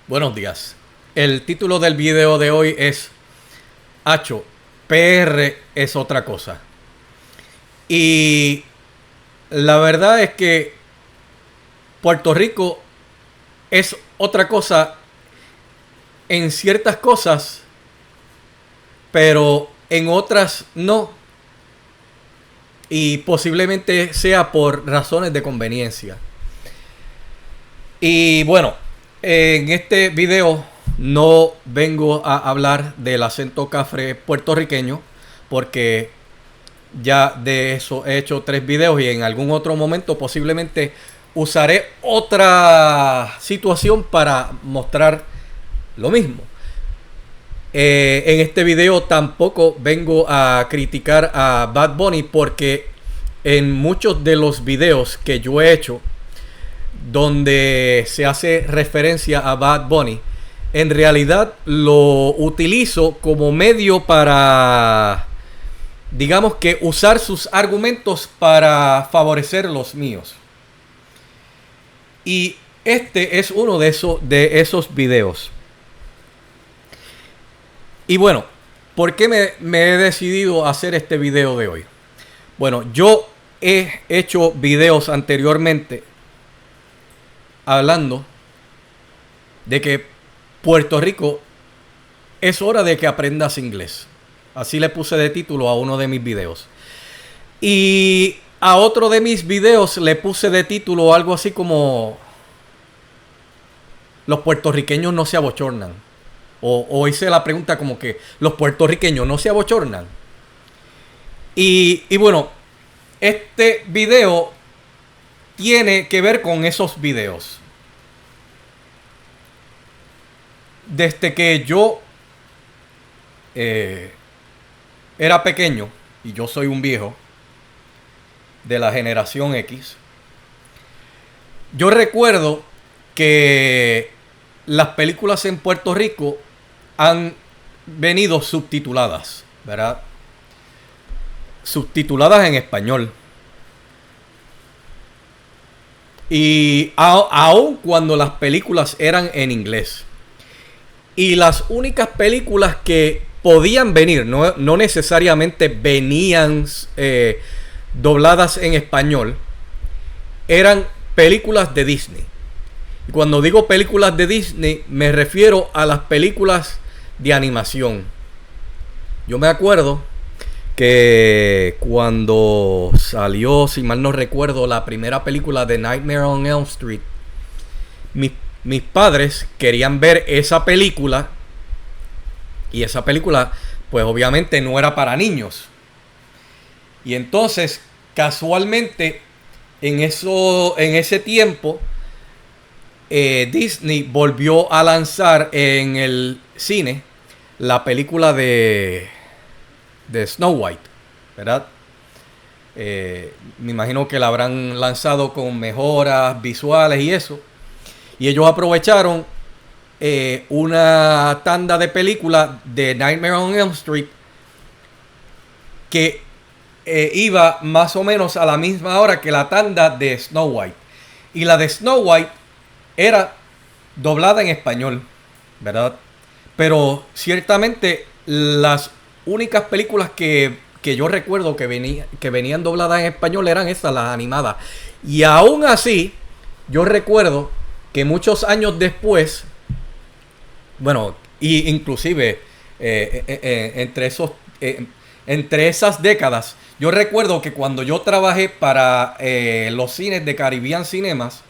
Buenos días. El título del video de hoy es Hacho, PR es otra cosa. Y la verdad es que Puerto Rico es otra cosa en ciertas cosas, pero en otras no. Y posiblemente sea por razones de conveniencia. Y bueno, en este video no vengo a hablar del acento cafre puertorriqueño, porque ya de eso he hecho 3 videos y en algún otro momento posiblemente usaré otra situación para mostrar lo mismo. En este video tampoco vengo a criticar a Bad Bunny, porque en muchos de los videos que yo he hecho donde se hace referencia a Bad Bunny, en realidad lo utilizo como medio para, digamos que, usar sus argumentos para favorecer los míos. Y este es uno de esos videos. Y bueno, ¿por qué me he decidido hacer este video de hoy? Bueno, yo he hecho videos anteriormente hablando de que Puerto Rico es hora de que aprendas inglés. Así le puse de título a uno de mis videos. Y a otro de mis videos le puse de título algo así como los puertorriqueños no se abochornan. O hice la pregunta como que los puertorriqueños no se abochornan. Y bueno, este video tiene que ver con esos videos. Desde que yo era pequeño, y yo soy un viejo de la generación X, yo recuerdo que las películas en Puerto Rico han venido subtituladas, ¿verdad? Subtituladas en español. Y aun cuando las películas eran en inglés. Y las únicas películas que podían venir, no necesariamente venían dobladas en español, eran películas de Disney. Y cuando digo películas de Disney, me refiero a las películas de animación. Yo me acuerdo que cuando salió, si mal no recuerdo, la primera película de Nightmare on Elm Street, mis padres querían ver esa película. Y esa película, pues obviamente no era para niños. Y entonces, casualmente, en ese tiempo, Disney volvió a lanzar en el cine la película de Snow White, ¿verdad? Me imagino que la habrán lanzado con mejoras visuales y eso. Y ellos aprovecharon una tanda de películas de Nightmare on Elm Street que iba más o menos a la misma hora que la tanda de Snow White. Y la de Snow White era doblada en español, ¿verdad? Pero ciertamente las únicas películas que yo recuerdo que venían dobladas en español eran estas, las animadas. Y aún así, yo recuerdo que muchos años después, bueno, y inclusive entre esas décadas, yo recuerdo que cuando yo trabajé para los cines de Caribbean Cinemas,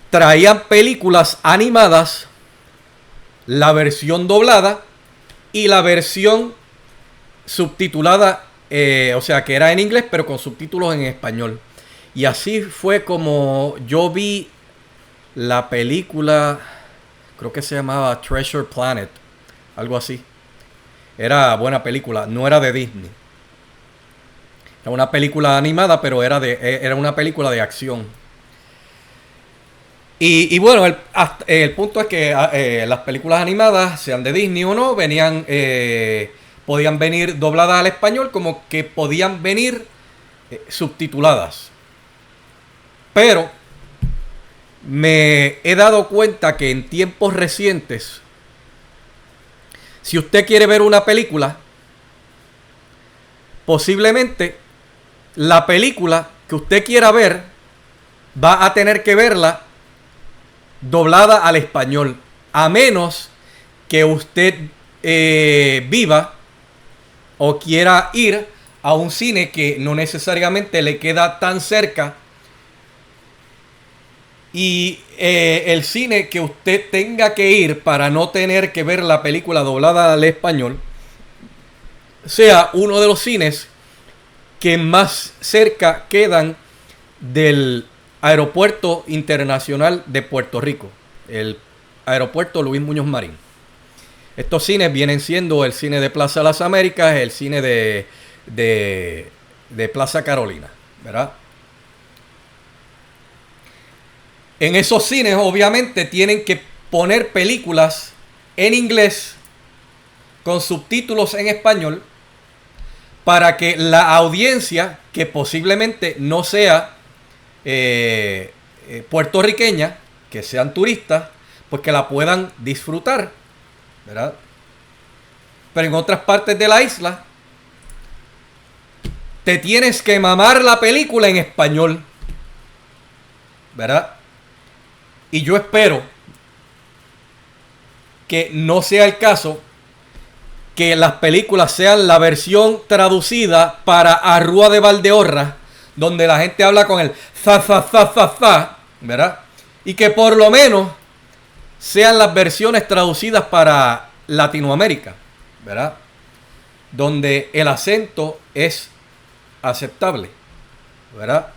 traían películas animadas, la versión doblada y la versión subtitulada, o sea que era en inglés pero con subtítulos en español. Y así fue como yo vi la película, creo que se llamaba Treasure Planet, algo así. Era buena película, no era de Disney. Era una película animada, pero era una película de acción. Y bueno, el punto es que las películas animadas, sean de Disney o no, podían venir dobladas al español, como que podían venir subtituladas. Pero me he dado cuenta que en tiempos recientes, si usted quiere ver una película, posiblemente la película que usted quiera ver va a tener que verla doblada al español, a menos que usted viva o quiera ir a un cine que no necesariamente le queda tan cerca, y el cine que usted tenga que ir para no tener que ver la película doblada al español sea uno de los cines que más cerca quedan del Aeropuerto Internacional de Puerto Rico, el Aeropuerto Luis Muñoz Marín. Estos cines vienen siendo el cine de Plaza Las Américas, el cine de Plaza Carolina, ¿verdad? En esos cines obviamente tienen que poner películas en inglés con subtítulos en español para que la audiencia, que posiblemente no sea puertorriqueña, que sean turistas, pues que la puedan disfrutar, ¿verdad? Pero en otras partes de la isla te tienes que mamar la película en español, ¿verdad? Y yo espero que no sea el caso, que las películas sean la versión traducida para Arrúa de Valdeorras, donde la gente habla con el za, ¿verdad? Y que por lo menos sean las versiones traducidas para Latinoamérica, ¿verdad? Donde el acento es aceptable, ¿verdad?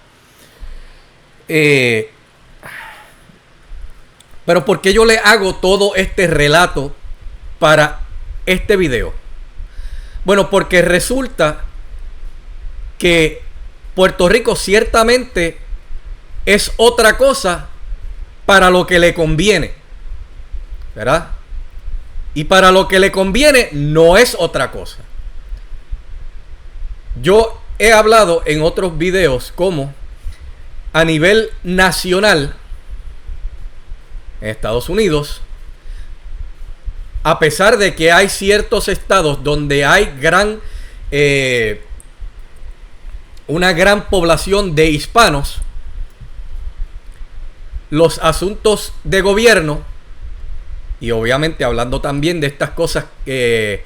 Pero ¿por qué yo le hago todo este relato para este video? Bueno, porque resulta que Puerto Rico ciertamente es otra cosa para lo que le conviene, ¿verdad? Y para lo que le conviene no es otra cosa. Yo he hablado en otros videos como a nivel nacional en Estados Unidos, a pesar de que hay ciertos estados donde hay una gran población de hispanos, los asuntos de gobierno, y obviamente hablando también de estas cosas de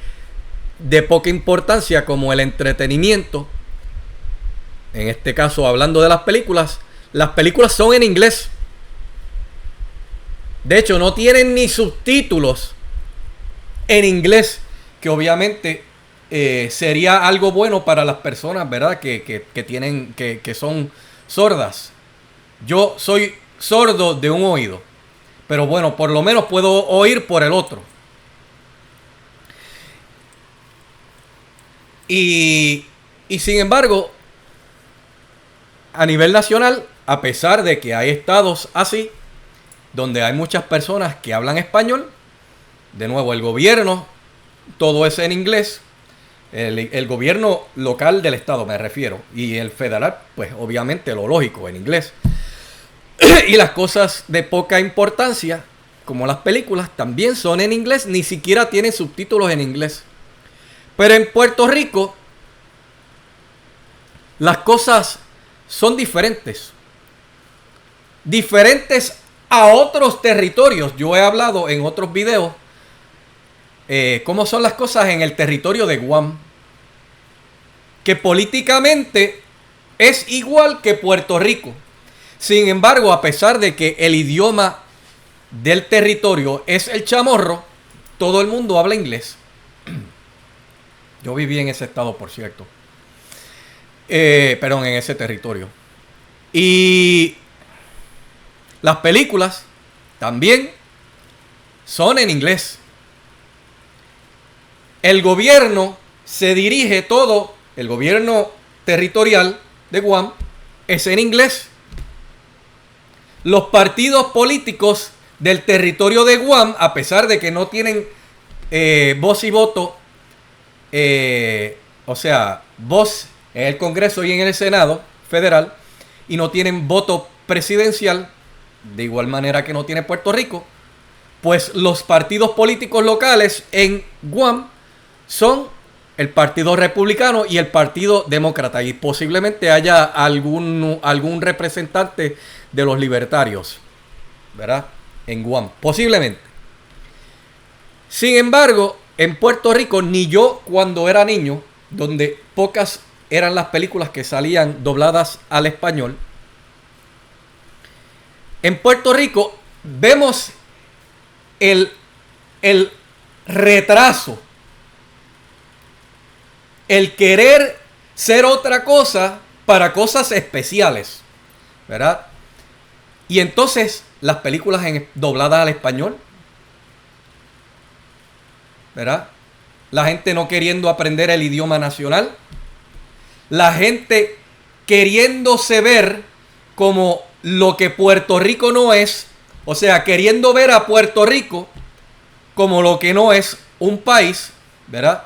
poca importancia como el entretenimiento, en este caso hablando de las películas son en inglés. De hecho, no tienen ni subtítulos en inglés, que obviamente sería algo bueno para las personas, ¿verdad? Que son sordas. Yo soy sordo de un oído, pero bueno, por lo menos puedo oír por el otro. Y sin embargo, a nivel nacional, a pesar de que hay estados así, donde hay muchas personas que hablan español, de nuevo, el gobierno, todo es en inglés. El gobierno local del estado me refiero. Y el federal, pues obviamente lo lógico, en inglés. Y las cosas de poca importancia, como las películas, también son en inglés. Ni siquiera tienen subtítulos en inglés. Pero en Puerto Rico, las cosas son diferentes. Diferentes a otros territorios. Yo he hablado en otros videos cómo son las cosas en el territorio de Guam, que políticamente es igual que Puerto Rico. Sin embargo, a pesar de que el idioma del territorio es el chamorro, todo el mundo habla inglés. Yo viví en ese estado, por cierto. Perdón, en ese territorio. Y las películas también son en inglés. El gobierno se dirige todo, el gobierno territorial de Guam es en inglés. Los partidos políticos del territorio de Guam, a pesar de que no tienen voz y voto, o sea, voz en el Congreso y en el Senado federal, y no tienen voto presidencial, de igual manera que no tiene Puerto Rico, pues los partidos políticos locales en Guam son el Partido Republicano y el Partido Demócrata. Y posiblemente haya algún representante de los libertarios, ¿verdad? En Guam, posiblemente. Sin embargo, en Puerto Rico, ni yo cuando era niño, donde pocas eran las películas que salían dobladas al español, en Puerto Rico vemos el retraso, el querer ser otra cosa para cosas especiales, ¿verdad? Y entonces las películas dobladas al español, ¿verdad? La gente no queriendo aprender el idioma nacional, la gente queriéndose ver como lo que Puerto Rico no es, o sea, queriendo ver a Puerto Rico como lo que no es, un país, ¿verdad?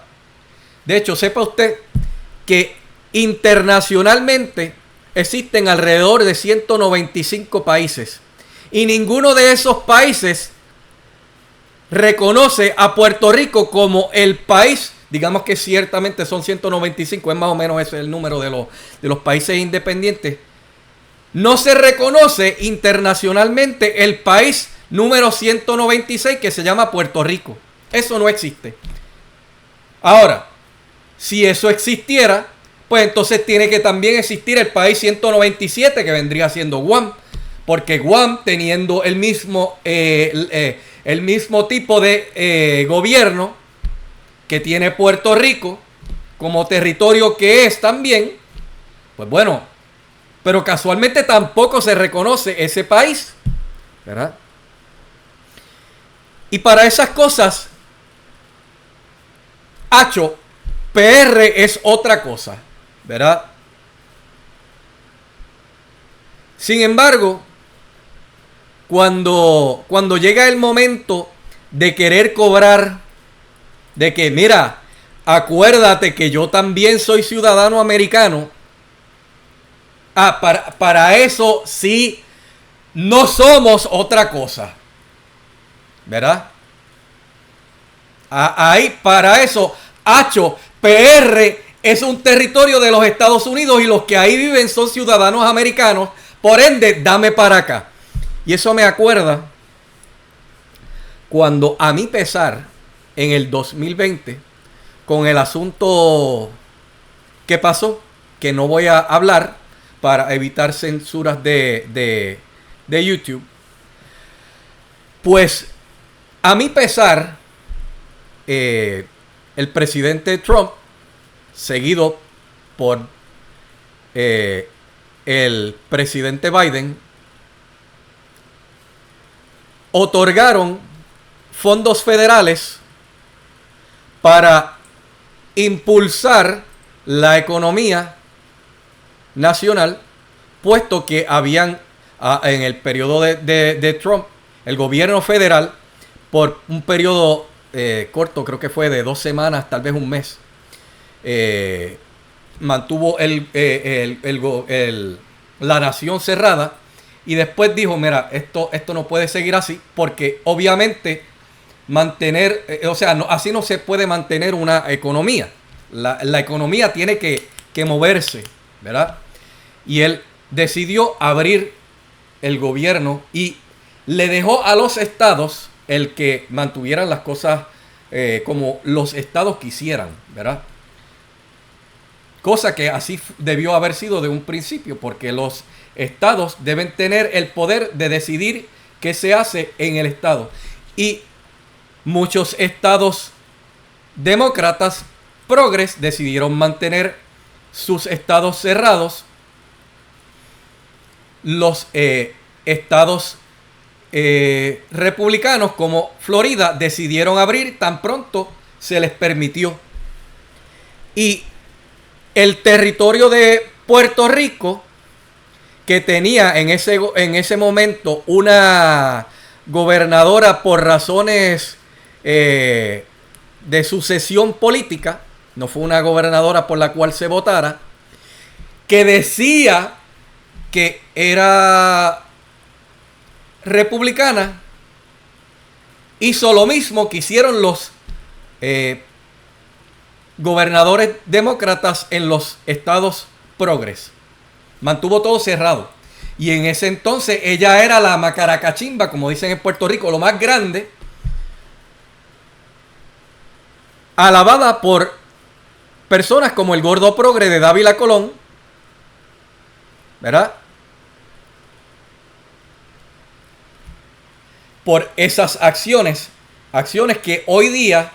De hecho, sepa usted que internacionalmente existen alrededor de 195 países y ninguno de esos países reconoce a Puerto Rico como el país. Digamos que ciertamente son 195, es más o menos ese el número de los países independientes. No se reconoce internacionalmente el país número 196 que se llama Puerto Rico. Eso no existe. Ahora, si eso existiera, pues entonces tiene que también existir el país 197 que vendría siendo Guam. Porque Guam, teniendo el mismo tipo de gobierno que tiene Puerto Rico, como territorio que es también, pues bueno, pero casualmente tampoco se reconoce ese país, ¿verdad? Y para esas cosas, hacho, PR es otra cosa, ¿verdad? Sin embargo, cuando llega el momento de querer cobrar, de que, mira, acuérdate que yo también soy ciudadano americano. Para eso sí, no somos otra cosa, ¿verdad? Ahí, para eso, hacho, PR es un territorio de los Estados Unidos y los que ahí viven son ciudadanos americanos. Por ende, dame para acá. Y eso me acuerda cuando, a mi pesar, en el 2020, con el asunto que pasó, que no voy a hablar para evitar censuras de YouTube, pues a mi pesar, el presidente Trump, seguido por el presidente Biden, otorgaron fondos federales para impulsar la economía nacional, puesto que habían en el periodo de Trump, el gobierno federal, por un periodo corto, creo que fue de 2 semanas, tal vez un mes, mantuvo la nación cerrada y después dijo, mira, esto no puede seguir así, porque obviamente así no se puede mantener una economía. La economía tiene que moverse, ¿verdad? Y él decidió abrir el gobierno y le dejó a los estados el que mantuvieran las cosas como los estados quisieran, ¿verdad? Cosa que así debió haber sido de un principio, porque los estados deben tener el poder de decidir qué se hace en el estado. Y muchos estados demócratas progres decidieron mantener sus estados cerrados. Los estados republicanos como Florida decidieron abrir tan pronto se les permitió. Y el territorio de Puerto Rico, que tenía en ese momento una gobernadora por razones de sucesión política, no fue una gobernadora por la cual se votara, que decía que era republicana hizo lo mismo que hicieron los gobernadores demócratas en los estados progres. Mantuvo todo cerrado. Y en ese entonces ella era la macaracachimba, como dicen en Puerto Rico, lo más grande, alabada por personas como el gordo progre de Dávila Colón, ¿verdad? Por esas acciones que hoy día,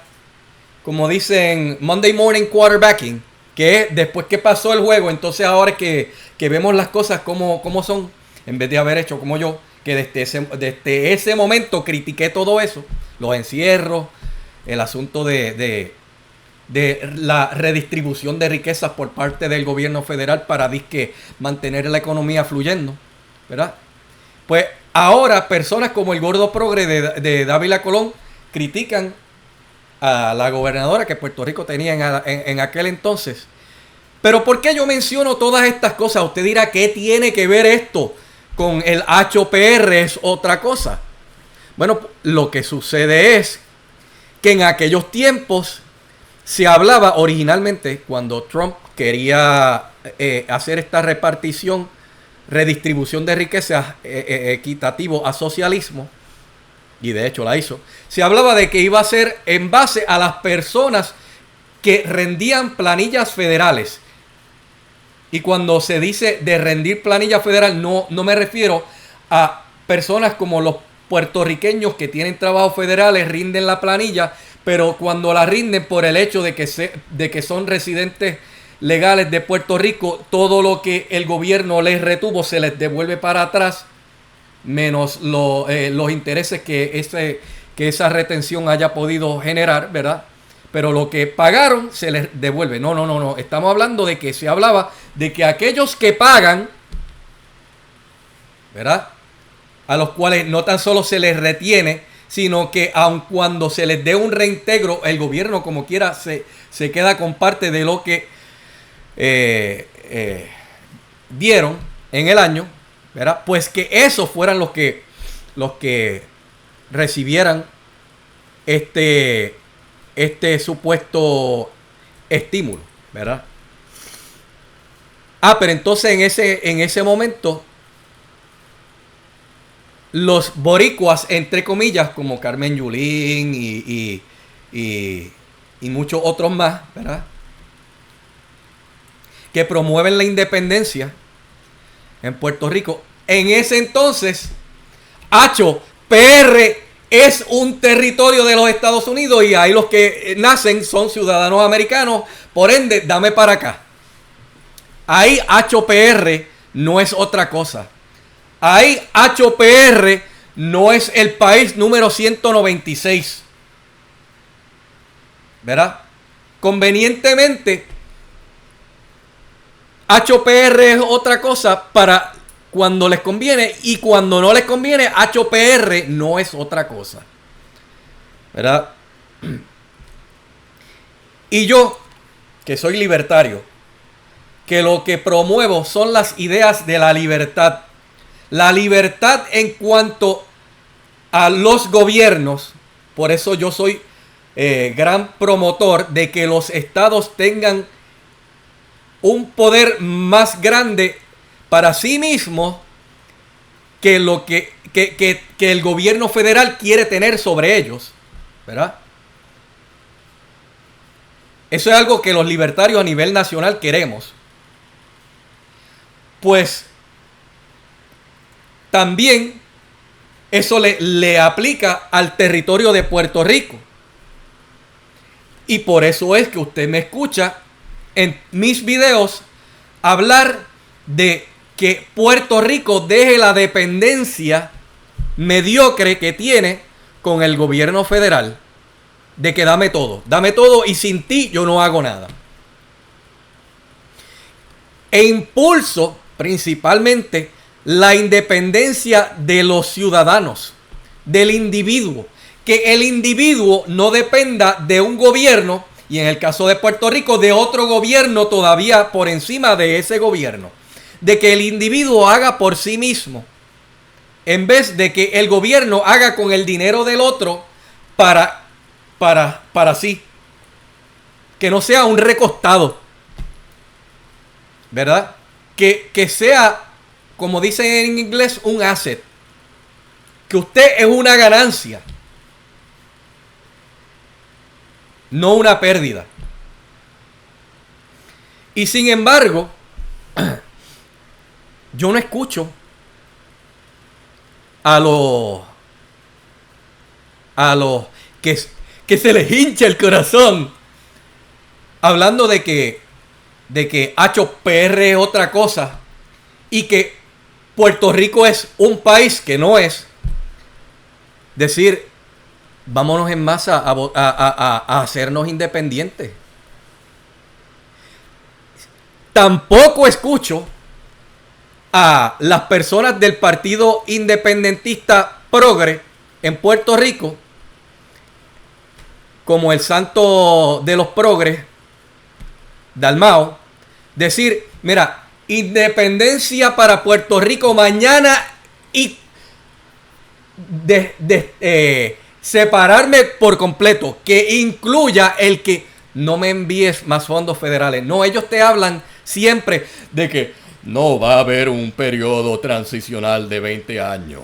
como dicen Monday Morning Quarterbacking, que es después que pasó el juego, entonces ahora es que vemos las cosas como son, en vez de haber hecho como yo, que desde ese momento critiqué todo eso, los encierros, el asunto de la redistribución de riquezas por parte del gobierno federal para disque mantener la economía fluyendo, ¿verdad? Pues ahora personas como el gordo progre de Dávila Colón critican a la gobernadora que Puerto Rico tenía en aquel entonces. Pero ¿por qué yo menciono todas estas cosas? Usted dirá, ¿qué tiene que ver esto con el HPR? Es otra cosa. Bueno, lo que sucede es que en aquellos tiempos se hablaba originalmente, cuando Trump quería hacer esta redistribución de riquezas equitativo a socialismo, y de hecho la hizo, se hablaba de que iba a ser en base a las personas que rendían planillas federales. Y cuando se dice de rendir planilla federal, no me refiero a personas como los puertorriqueños que tienen trabajos federales, rinden la planilla, pero cuando la rinden por el hecho de que son residentes legales de Puerto Rico, todo lo que el gobierno les retuvo se les devuelve para atrás, menos los intereses que esa retención haya podido generar, ¿verdad? Pero lo que pagaron se les devuelve. No. Estamos hablando de que se hablaba de que aquellos que pagan, ¿verdad? A los cuales no tan solo se les retiene, sino que aun cuando se les dé un reintegro, el gobierno como quiera se queda con parte de lo que dieron en el año, ¿verdad? Pues que esos fueran los que recibieran este supuesto estímulo, ¿verdad? Pero entonces en ese momento los boricuas, entre comillas, como Carmen Yulín y muchos otros más, ¿verdad?, que promueven la independencia en Puerto Rico, en ese entonces, PR es un territorio de los Estados Unidos y ahí los que nacen son ciudadanos americanos, por ende, dame para acá. Ahí HPR no es otra cosa. Ahí HPR no es el país número 196. ¿Verdad? Convenientemente, HPR es otra cosa para cuando les conviene, y cuando no les conviene, HPR no es otra cosa. ¿Verdad? Y yo, que soy libertario, que lo que promuevo son las ideas de la libertad. La libertad en cuanto a los gobiernos. Por eso yo soy gran promotor de que los estados tengan un poder más grande para sí mismos que lo que el gobierno federal quiere tener sobre ellos, ¿verdad? Eso es algo que los libertarios a nivel nacional queremos. Pues también eso le aplica al territorio de Puerto Rico. Y por eso es que usted me escucha en mis videos hablar de que Puerto Rico deje la dependencia mediocre que tiene con el gobierno federal. De que dame todo y sin ti yo no hago nada. E impulso principalmente la independencia de los ciudadanos, del individuo. Que el individuo no dependa de un gobierno, y en el caso de Puerto Rico, de otro gobierno todavía por encima de ese gobierno. De que el individuo haga por sí mismo. en vez de que el gobierno haga con el dinero del otro para sí. Que no sea un recostado, ¿verdad? Que sea, como dicen en inglés, un asset. Que usted es una ganancia, no una pérdida. Y sin embargo, yo no escucho a los que se les hincha el corazón hablando de que PR es otra cosa y que Puerto Rico es un país que no es. Decir, vámonos en masa a hacernos independientes. Tampoco escucho a las personas del Partido Independentista Progre en Puerto Rico, como el santo de los progres, Dalmao, decir, mira, independencia para Puerto Rico mañana y separarme por completo, que incluya el que no me envíes más fondos federales. No, ellos te hablan siempre de que no va a haber un periodo transicional de 20 años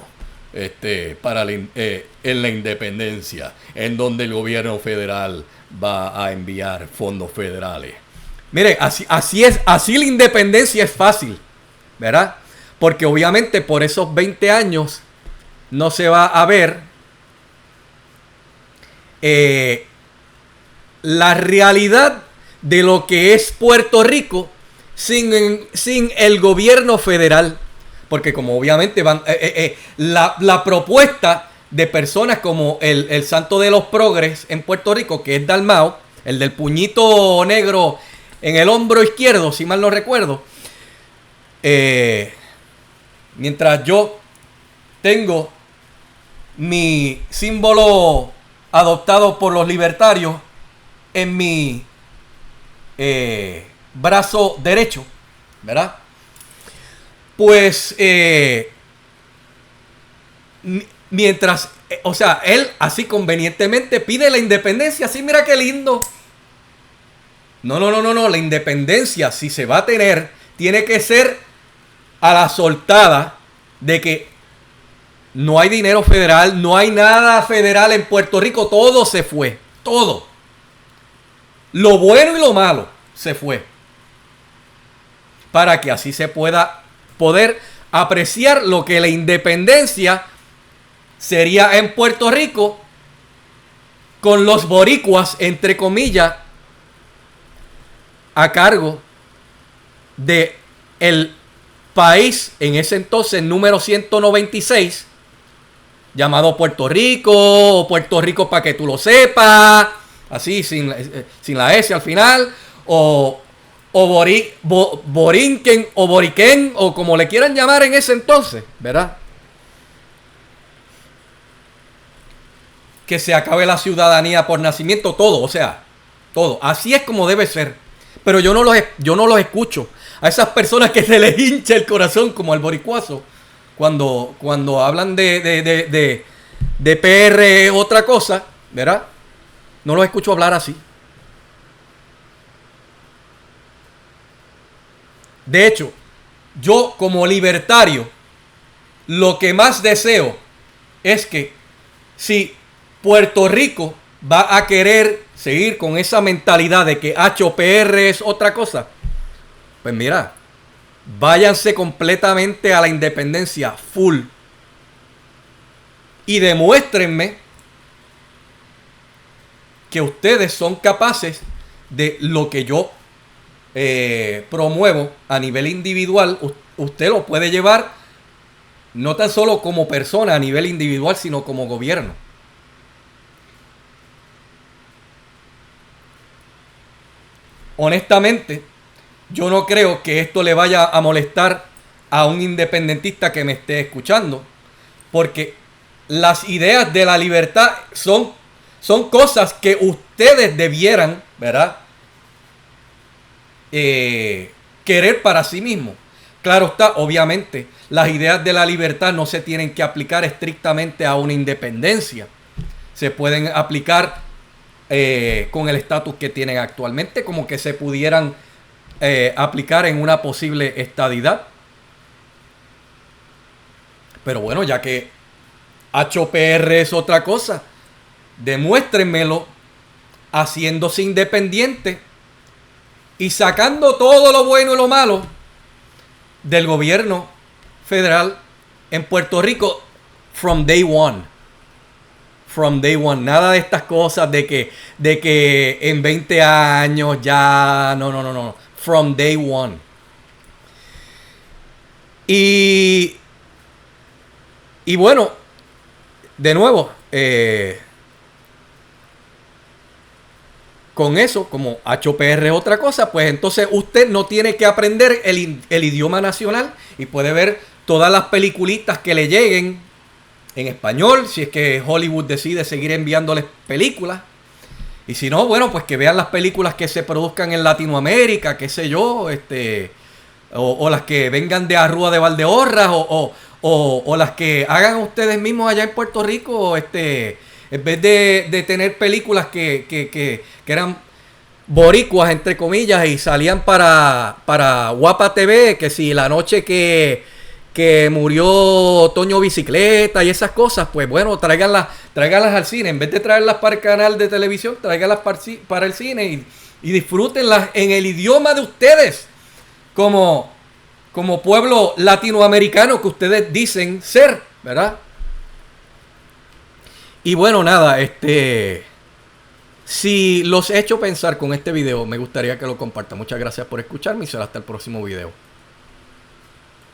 en la independencia, en donde el gobierno federal va a enviar fondos federales. Mire, así es, así la independencia es fácil, ¿verdad? Porque obviamente por esos 20 años no se va a ver la realidad de lo que es Puerto Rico sin el gobierno federal. Porque como obviamente van la propuesta de personas como el santo de los progres en Puerto Rico, que es Dalmao, el del puñito negro en el hombro izquierdo, si mal no recuerdo. Mientras yo tengo mi símbolo adoptado por los libertarios en mi brazo derecho, ¿verdad? Pues mientras, o sea, él así convenientemente pide la independencia, así mira qué lindo. No, la independencia, si se va a tener, tiene que ser a la soltada de que no hay dinero federal, no hay nada federal en Puerto Rico, todo se fue, todo. Lo bueno y lo malo se fue. Para que así se pueda poder apreciar lo que la independencia sería en Puerto Rico con los boricuas, entre comillas, a cargo de el país en ese entonces número 196 llamado Puerto Rico, o Puerto Rico para que tú lo sepas, así sin la S al final, o Borinquen o Boriquén, o como le quieran llamar en ese entonces, ¿verdad? Que se acabe la ciudadanía por nacimiento, todo, o sea, todo. Así es como debe ser. Pero yo no los escucho. A esas personas que se les hincha el corazón como al boricuazo cuando hablan de PR otra cosa, ¿verdad? No los escucho hablar así. De hecho, yo como libertario, lo que más deseo es que si Puerto Rico va a querer seguir con esa mentalidad de que HOPR es otra cosa, pues mira, váyanse completamente a la independencia full y demuéstrenme que ustedes son capaces de lo que yo promuevo a nivel individual. Usted lo puede llevar no tan solo como persona a nivel individual, sino como gobierno. Honestamente, yo no creo que esto le vaya a molestar a un independentista que me esté escuchando, porque las ideas de la libertad son cosas que ustedes debieran, ¿verdad? Querer para sí mismos. Claro está, obviamente, las ideas de la libertad no se tienen que aplicar estrictamente a una independencia. Se pueden aplicar con el estatus que tienen actualmente, como que se pudieran aplicar en una posible estadidad. Pero bueno, ya que HOPR es otra cosa, demuéstrenmelo haciéndose independiente y sacando todo lo bueno y lo malo del gobierno federal en Puerto Rico from day one. From day one. Nada de estas cosas de que en 20 años ya. No, no, no, no. From day one. Y bueno, de nuevo, con eso, como HOPR es otra cosa, pues entonces usted no tiene que aprender el idioma nacional y puede ver todas las peliculitas que le lleguen en español, si es que Hollywood decide seguir enviándoles películas. Y si no, bueno, pues que vean las películas que se produzcan en Latinoamérica, qué sé yo, o las que vengan de Arrúa de Valdeorras, o las que hagan ustedes mismos allá en Puerto Rico, en vez de tener películas que eran boricuas, entre comillas, y salían para Guapa TV, que si la noche que murió Toño Bicicleta y esas cosas, pues bueno, tráiganlas al cine. En vez de traerlas para el canal de televisión, tráiganlas para el cine y disfrútenlas en el idioma de ustedes, como pueblo latinoamericano que ustedes dicen ser, ¿verdad? Y bueno, nada, si los he hecho pensar con este video, me gustaría que lo compartan. Muchas gracias por escucharme y será hasta el próximo video.